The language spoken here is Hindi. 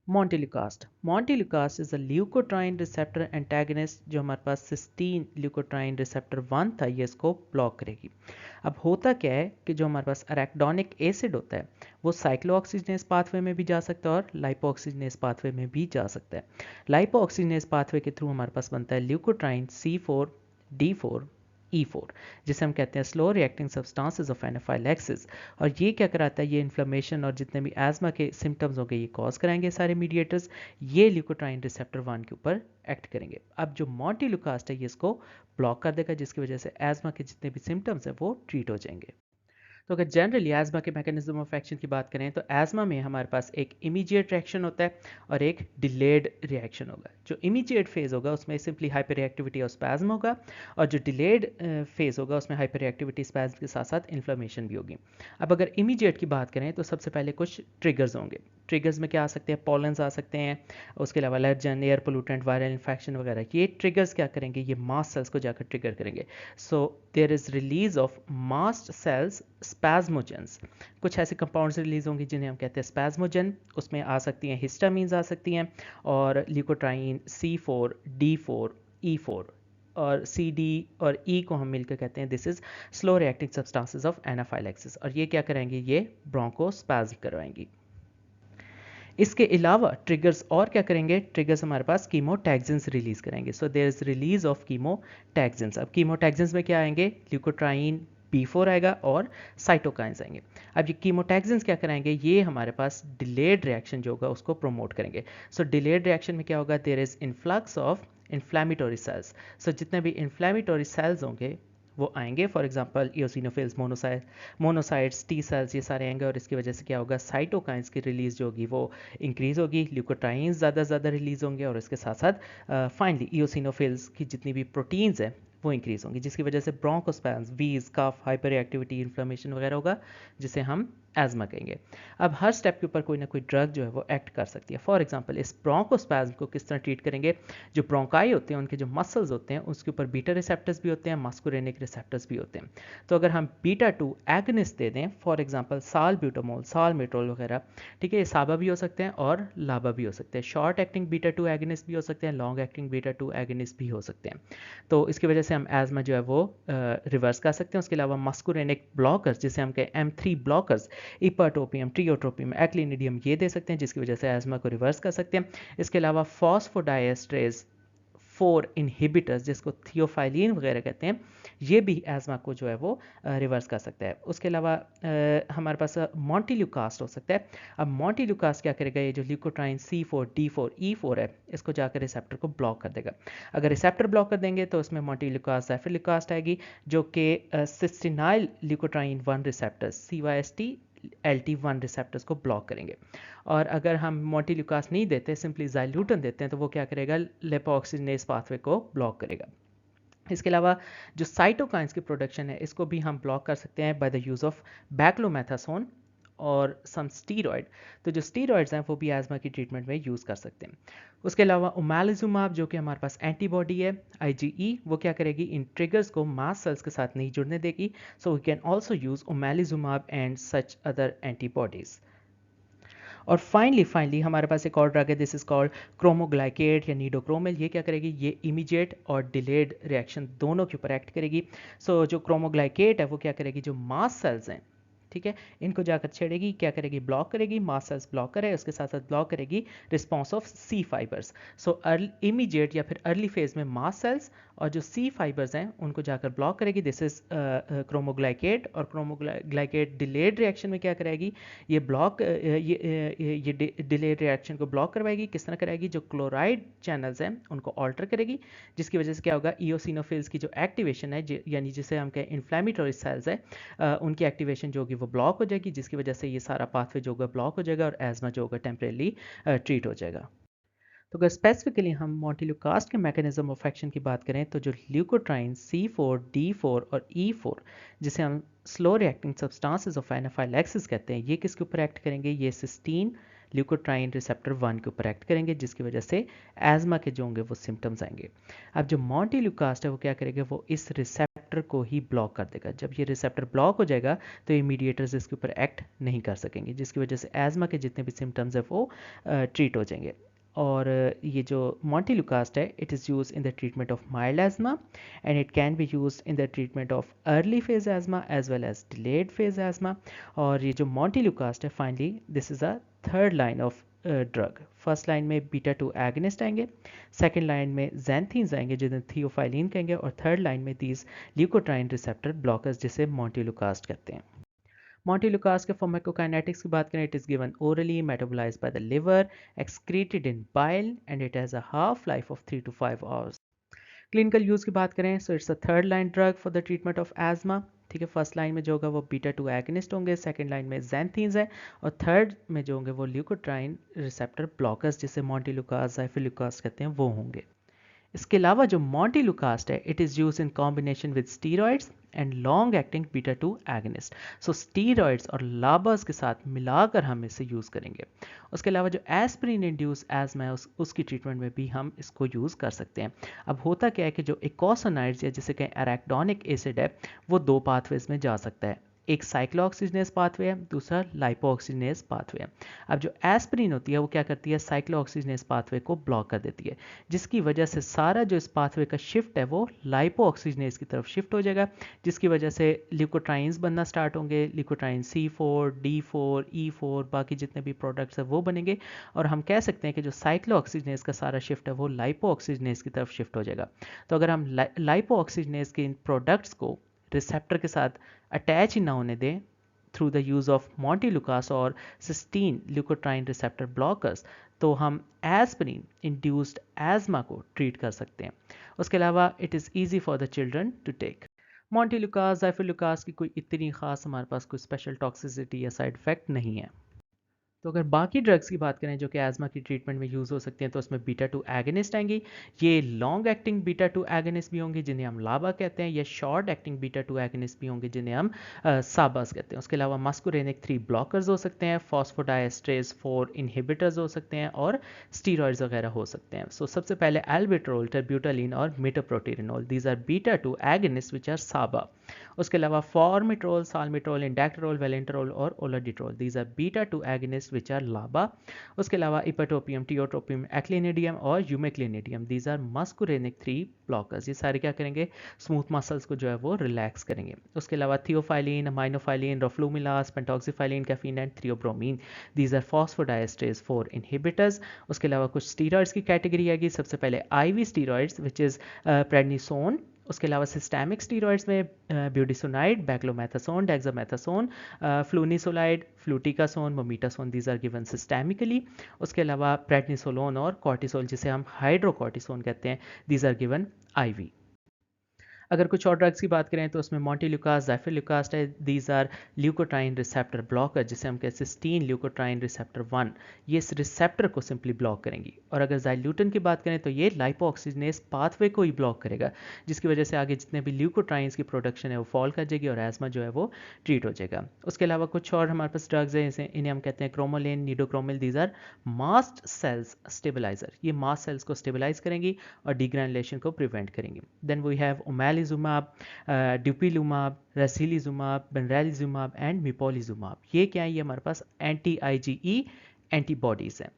Montelukast is a leukotriene receptor antagonist जो हमारे पास सिस्टीन ल्यूकोट्राइन रिसेप्टर 1 था, ये इसको ब्लॉक करेगी। अब होता क्या है कि जो हमारे पास अरेक्डोनिक एसिड होता है वो साइक्लोऑक्सीजनेस पाथवे में भी जा सकता है और लाइपोऑक्सीजनेस पाथवे में भी जा सकता है। लाइपोऑक्सीजनेस पाथवे के थ्रू हमारे पास बनता है ल्यूकोट्राइन C4D4 E4, जिसे हम कहते हैं slow reacting substances of anaphylaxis. और ये क्या कराता है, ये इन्फ्लेमेशन और जितने भी एज़मा के सिम्टम्स होंगे ये कॉज कराएंगे सारे मीडिएटर्स, ये ल्यूकोट्राइन रिसेप्टर 1 के ऊपर एक्ट करेंगे। अब जो मोंटेलुकास्ट है ये इसको ब्लॉक कर देगा, जिसकी वजह से एज़मा के जितने भी सिम्टम्स हैं वो ट्रीट हो जाएंगे। तो अगर जनरली एज़मा के मैकेनिज्म ऑफ एक्शन की बात करें तो एज़मा में हमारे पास एक इमीडिएट रिएक्शन होता है और एक डिलेड रिएक्शन होगा। जो इमीडिएट फेज़ होगा उसमें सिंपली हाइपर रिएक्टिविटी और स्पैज्म होगा, और जो डिलेड फेज़ होगा उसमें हाइपर रिएक्टिविटी स्पैज्म के साथ साथ इन्फ्लेमेशन भी होगी। अब अगर इमीडिएट की बात करें तो सबसे पहले कुछ ट्रिगर्स होंगे। ट्रिगर्स में क्या आ सकते हैं, पॉलन्स आ सकते हैं, उसके अलावा allergen, air pollutant, viral infection वगैरह। ये ट्रिगर्स क्या करेंगे, ये मास्ट सेल्स को जाकर ट्रिगर करेंगे। So there is release of mast cells spasmogens. कुछ ऐसे कंपाउंड्स रिलीज होंगी जिन्हें हम कहते हैं स्पैज्मोजन। उसमें आ सकती हैं हिस्टामीन्स आ सकती हैं, और ल्यूकोट्राइन C4D4 E4 और CD और E को हम मिलकर कहते हैं this is slow reacting substances of anaphylaxis. और ये क्या कराएंगे, ये ब्रोंकोस्पैज्म करवाएंगी। इसके अलावा ट्रिगर्स और क्या करेंगे, ट्रिगर्स हमारे पास कीमोटैक्सिन्स रिलीज करेंगे। So there is release of chemotaxins. अब कीमोटैक्सिन्स में क्या आएंगे, ल्यूकोट्राइन B4 आएगा और साइटोकाइंस आएंगे। अब ये कीमोटैक्सिन्स क्या कराएंगे, ये हमारे पास डिलेड रिएक्शन जो होगा उसको प्रोमोट करेंगे। सो डिलेड रिएक्शन में क्या होगा, there is influx of inflammatory cells. So जितने भी इन्फ्लेमेटरी सेल्स होंगे वो आएंगे, for example eosinophils, monocytes, T cells, ये सारे आएंगे, और इसकी वजह से क्या होगा, साइटोकाइंस की रिलीज जो होगी वो इंक्रीज होगी, ल्यूकोट्राइंस ज़्यादा ज़्यादा रिलीज होंगे, और इसके साथ साथ फाइनली इयोसिनोफिल्स की जितनी भी प्रोटीन्स हैं वो इंक्रीज होंगी, जिसकी वजह से ब्रोंकोस्पैज्म, वीज, कफ, हाइपर रिएक्टिविटी, इन्फ्लेमेशन वगैरह होगा, जिसे हम एज़मा कहेंगे। अब हर स्टेप के ऊपर कोई ना कोई ड्रग जो है वो एक्ट कर सकती है। फॉर एग्जांपल इस ब्रोंकोस्पैज्म को किस तरह ट्रीट करेंगे, जो ब्रोंकाई होते हैं उनके जो मसल्स होते हैं उसके ऊपर बीटा रिसेप्टर्स भी होते हैं, मस्कुरेनिक रिसेप्टर्स भी होते हैं। तो अगर हम β2 एगनिस्ट दे दें, फॉर एग्जांपल सालब्यूटामोल, सालमेट्रोल वगैरह, ठीक है, ये साबा भी हो सकते हैं और लाबा भी हो सकते हैं। शॉर्ट एक्टिंग β2 एगनिस्ट भी हो सकते हैं, लॉन्ग एक्टिंग β2 एगनिस्ट भी हो सकते हैं। तो इसकी वजह से हम एज़मा जो है वो रिवर्स कर सकते हैं। उसके अलावा मस्कुरेनिक ब्लॉकर्स, जिसे हम कहें M3 ब्लॉकर्स, इपाटोपियम, ट्रियोट्रोपियम, एक्लिनिडियम, ये दे सकते हैं, जिसकी वजह से एज़मा को रिवर्स कर सकते हैं। इसके अलावा फॉस्फोडाइएस्ट्रेज 4 इनहिबिटर्स, जिसको थियोफाइलिन वगैरह कहते हैं, ये भी एज़मा को जो है वो रिवर्स कर सकता है। उसके अलावा हमारे पास मोंटेलुकास्ट हो सकता है। अब मोंटेलुकास्ट क्या करेगा, ये जो ल्यूकोट्राइन C4D4 E4 है इसको जाकर रिसेप्टर को ब्लॉक कर देगा। अगर रिसेप्टर ब्लॉक कर देंगे तो उसमें मोंटेलुकास्ट, ज़ैफिरलुकास्ट आएगी, जो कि सिस्टिनाइल ल्यूकोट्राइन 1 रिसेप्टर्स CYST-LT1 रिसेप्टर्स को ब्लॉक करेंगे। और अगर हम मोंटेलुकास्ट नहीं देते, सिंपली ज़ाइल्यूटन देते हैं, तो वो क्या करेगा, लिपोऑक्सीजनेस पाथवे को ब्लॉक करेगा। इसके अलावा जो साइटोकाइंस की प्रोडक्शन है इसको भी हम ब्लॉक कर सकते हैं बाय द यूज़ ऑफ बैक्लोमेथासोन और सम स्टीरॉयड। तो जो स्टीरॉयड्स हैं वो भी एज़मा की ट्रीटमेंट में यूज़ कर सकते हैं। उसके अलावा ओमैलिजुमाब, जो कि हमारे पास एंटीबॉडी है IgE, वो क्या करेगी, इन ट्रिगर्स को मास्ट सेल्स के साथ नहीं जुड़ने देगी। So we can also use omalizumab and such other antibodies. और फाइनली हमारे पास एक और ड्रग है, दिस इज कॉल्ड क्रोमोग्लाइकेट या नीडोक्रोमिल। ये क्या करेगी, ये इमीडिएट और डिलेड रिएक्शन दोनों के ऊपर एक्ट करेगी। सो जो क्रोमोग्लाइकेट है वो क्या करेगी, जो मास्ट सेल्स हैं, ठीक है, इनको जाकर छेड़ेगी, क्या करेगी, ब्लॉक करेगी, मास्ट सेल्स ब्लॉक करे, उसके साथ साथ ब्लॉक करेगी response of C fibres. So immediate या फिर अर्ली फेज में मास्ट सेल्स और जो C फाइबर्स हैं उनको जाकर ब्लॉक करेगी, दिस इज क्रोमोग्लाइकेट। और क्रोमोग्लाइकेट डिलेड रिएक्शन में क्या करेगी, ये ब्लॉक ये डिलेड रिएक्शन को ब्लॉक करवाएगी। किस तरह कराएगी, जो क्लोराइड चैनल्स हैं उनको ऑल्टर करेगी, जिसकी वजह से क्या होगा, इयोसिनोफिल्स की जो एक्टिवेशन है, यानी जिसे हम कहें इन्फ्लेमेटरी सेल्स है, उनकी एक्टिवेशन जो होगी वो ब्लॉक हो जाएगी, जिसकी वजह से ये सारा पाथवे जो होगा ब्लॉक हो जाएगा और एज़मा जो होगा टेम्परेली ट्रीट हो जाएगा। तो अगर स्पेसिफिकली हम मोंटेलुकास्ट के मैकेनिज्म ऑफ एक्शन की बात करें तो जो ल्यूकोट्राइन C4D4 और E4, जिसे हम slow reacting substances of anaphylaxis कहते हैं, ये किसके ऊपर एक्ट करेंगे, ये सिस्टीन ल्यूकोट्राइन रिसेप्टर 1 के ऊपर एक्ट करेंगे, जिसकी वजह से एज़मा के जो होंगे वो सिम्टम्स आएंगे। अब जो मॉन्टेल्यूकास्ट है वो क्या करेगा, वो इस रिसेप्टर को ही ब्लॉक कर देगा। जब ये रिसेप्टर ब्लॉक हो जाएगा तो ये मीडिएटर्स इसके ऊपर एक्ट नहीं कर सकेंगे, जिसकी वजह से एज़मा के जितने भी सिम्टम्स है वो ट्रीट हो जाएंगे। और ये जो मॉन्टेल्यूकास्ट है, it is use in the treatment of mild asthma and it can be use in the treatment of early phase asthma as well as delayed phase asthma. और ये जो मॉन्टेल्यूकास्ट है, finally this is a third line of drug. First line में बीटा 2 एगनिस्ट आएंगे, सेकेंड लाइन में जैंथीन्स आएंगे जिन्हें थियोफाइलिन कहेंगे, और थर्ड लाइन में दीज ल्यूकोट्राइन रिसेप्टर ब्लॉकर्स जिसे मॉन्टेल्यूकास्ट कहते हैं। मॉन्टेल्यूकास्ट के फार्माकोकाइनेटिक्स की बात करें, it is given orally, metabolised by the liver, excreted in bile and it has a half life of 3 to 5 hours। Clinical use की बात करें, so it's a third line drug for the treatment of asthma. ठीक है, फर्स्ट लाइन में जो होगा वो बीटा 2 एगनिस्ट होंगे, सेकंड लाइन में जैंथीन्स है, और थर्ड में जो होंगे वो ल्यूकोट्राइन रिसेप्टर ब्लॉकर्स जिसे मॉन्टेल्यूकास्ट ज़ाइफिल्यूकास्ट कहते हैं वो होंगे। इसके अलावा जो मॉन्टेल्यूकास्ट है, it is use in combination with steroids and long acting beta 2 agonist. So steroids और लाबास के साथ मिलाकर हम इसे यूज़ करेंगे। उसके अलावा जो एस्पिरिन इंड्यूस एज़मा है उसकी ट्रीटमेंट में भी हम इसको यूज़ कर सकते हैं। अब होता क्या है कि जो इकोसोनाइड्स या जिसे कहें एराकिडोनिक एसिड है, वो दो पाथवेज में जा सकता है। एक साइक्लोऑक्सीजनेस पाथवे है, दूसरा लाइपोऑक्सीजनेस पाथवे है। अब जो एस्पिरिन होती है वो क्या करती है, साइक्लोऑक्सीजनेस पाथवे को ब्लॉक कर देती है, जिसकी वजह से सारा जो इस पाथवे का शिफ्ट है वो लाइपोऑक्सीजनेस की तरफ शिफ्ट हो जाएगा, जिसकी वजह से ल्यूकोट्राइंस बनना स्टार्ट होंगे। ल्यूकोट्राइन C4, D4, E4, बाकी जितने भी प्रोडक्ट्स है वो बनेंगे, और हम कह सकते हैं कि जो साइक्लोऑक्सीजनेस का सारा शिफ्ट है वो लाइपोऑक्सीजनेस की तरफ शिफ्ट हो जाएगा। तो अगर हम लाइपोऑक्सीजनेस के इन प्रोडक्ट्स को रिसेप्टर के साथ अटैच ही ना होने दें through the use of montelukast और सिस्टीन ल्यूकोट्राइन रिसेप्टर ब्लॉकर्स, तो हम एस्पिरिन इंड्यूस्ड एज़मा को ट्रीट कर सकते हैं। उसके अलावा it is easy for the children to take. Montelukast zafirlukast की कोई इतनी खास हमारे पास कोई स्पेशल टॉक्सिसिटी या साइड इफेक्ट नहीं है। तो अगर बाकी ड्रग्स की बात करें जो कि एज़मा की ट्रीटमेंट में यूज़ हो सकते हैं, तो उसमें बीटा 2 एगनिस्ट आएंगी। ये लॉन्ग एक्टिंग बीटा 2 एगनिस्ट भी होंगे जिन्हें हम लाबा कहते हैं, या शॉर्ट एक्टिंग बीटा 2 एगनिस्ट भी होंगे जिन्हें हम साबास कहते हैं। उसके अलावा मस्कुरेनिक 3 ब्लॉकर्स हो सकते हैं, फॉस्फोडाइएस्ट्रेज 4 इनहिबिटर्स हो सकते हैं, और स्टीरॉइड्स वगैरह हो सकते हैं। सो सबसे पहले एल्बिट्रोल, टर्ब्यूटालिन और metaproterenol, these are beta 2 agonist which are SABA. उसके अलावा फॉर्मिट्रोल, साल्मिट्रोल, इंडैक्टरोल, वेलेंट्रोल और olodaterol, these are beta 2 agonist which are LABA. उसके अलावा इपेटोपियम, टियोट्रोपियम, एक्लिनिडियम और umeclidinium, these are muscarinic 3 blockers. ये सारे क्या करेंगे, स्मूथ मसल्स को जो है वो रिलैक्स करेंगे। उसके अलावा theophylline, aminophylline, roflumilast, pentoxifylline, caffeine and theobromine, these are phosphodiesterase 4 inhibitors. उसके अलावा कुछ स्टीरॉइड्स की कैटेगरी आएगी। सबसे पहले IV steroids which is prednisone. उसके अलावा सिस्टेमिक स्टीरॉइड्स में budesonide, beclomethasone, dexamethasone, flunisolide, fluticasone, mometasone, these are given systemically. उसके अलावा प्रेडनिसोलोन और कॉर्टिसोल जिसे हम हाइड्रोकॉर्टिसोन कहते हैं, दीज आर गिवन आईवी। अगर कुछ और ड्रग्स की बात करें तो उसमें मॉन्टेल्यूकास्ट, ज़ाइफिल्यूकास्ट है, these are leukotriene receptor blocker जिसे हम कहते हैं सिस्टीन ल्यूकोट्राइन रिसेप्टर 1। ये इस रिसेप्टर को सिंपली ब्लॉक करेंगी। और अगर ज़ाइल्यूटन की बात करें तो ये लाइपोऑक्सीजनेस पाथवे को ही ब्लॉक करेगा, जिसकी वजह से आगे जितने भी ल्यूकोट्राइंस की प्रोडक्शन है वो फॉल कर जाएगी और एज़मा जो है वो ट्रीट हो जाएगा। उसके अलावा कुछ और हमारे पास ड्रग्स हैं, जैसे इन्हें हम कहते हैं cromolyn, nedocromil, these are mast cells stabiliser. ये मास्ट सेल्स को स्टेबलाइज करेंगी और डिग्रैनुलेशन को प्रिवेंट करेंगी। Then we have omalizumab, dupilumab, reslizumab, benralizumab and mepolizumab. ये क्या है, ये हमारे पास एंटी IgE एंटीबॉडीज़ हैं।